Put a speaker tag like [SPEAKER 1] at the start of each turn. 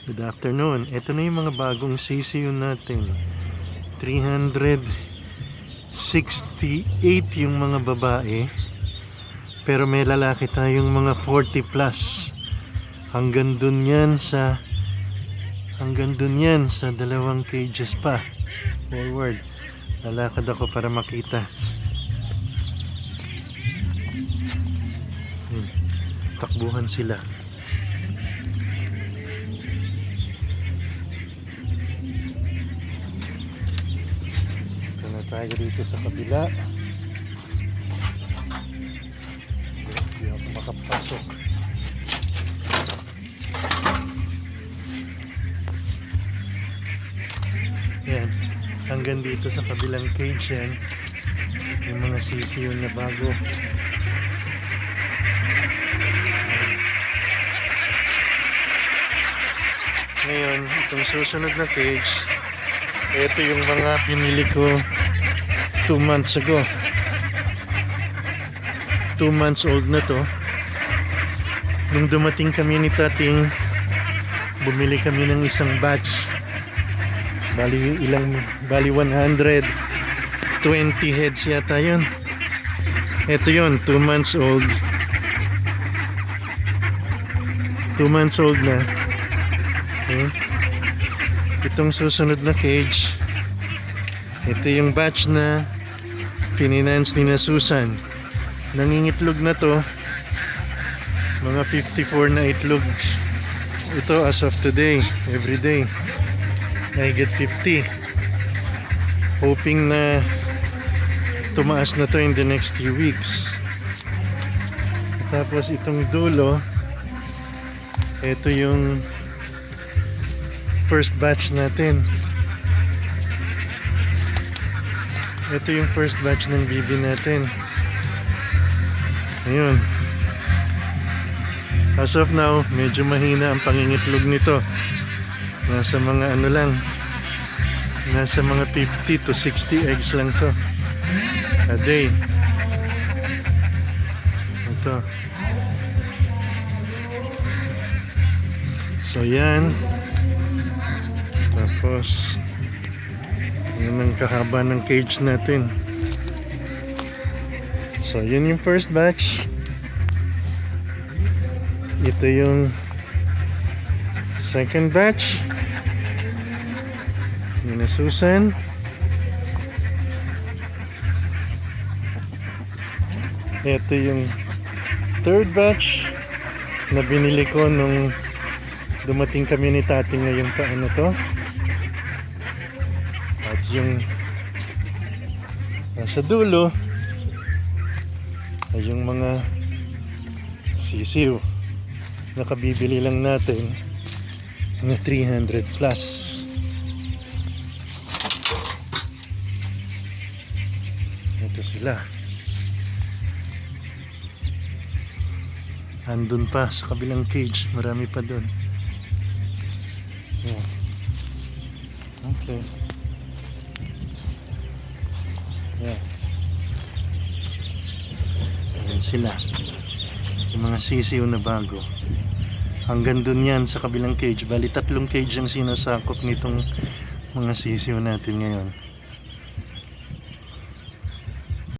[SPEAKER 1] Good afternoon. Ito na yung mga bagong CCU natin. 368 yung mga babae. Pero may lalaki tayong mga 40 plus. Hanggang dun yan sa dalawang cages pa. Forward. Lalakad ako para makita. Takbuhan sila. Ito na tayo dito sa kabila. Hindi ako makapasok. Yan. Hanggang dito sa kabilang cage yan. Yung mga CCU na bago. Ngayon, itong susunod na cage, ito yung mga binili ko 2 months ago. 2 months old na to. Nung dumating kami ni Tating, bumili kami ng isang batch. Bali 120 heads yata yun. Ito yun, 2 months old. 2 months old na. Okay. Itong susunod na cage, ito yung batch na fininance ni na Susan. Nangingitlog na to, mga 54 na itlog ito as of today. Every day I get 50, hoping na tumaas na to in the next few weeks. Tapos itong dulo, ito yung first batch natin. Ito yung first batch ng bibi natin. Ayun. As of now, medyo mahina ang pangingitlog nito. Nasa mga ano lang, nasa mga 50 to 60 eggs lang to a day. Ito. So yan. Tapos yun ang kahaba ng cage natin. So yun yung first batch. Ito yung second batch. Yun na Susan. Ito yung third batch na binili ko nung dumating kami ni Tating ngayong taon na to. At yung nasa dulo ay yung mga sisiw na kabibili lang natin na 300 plus. Ito sila. Andun pa sa kabilang cage, marami pa dun. Yeah. Okay. Yeah. Ayan sila. Yung mga sisiw na bago. Hanggang dun yan sa kabilang cage. Bali 3 cage ang sinasakop nitong mga sisiw natin ngayon.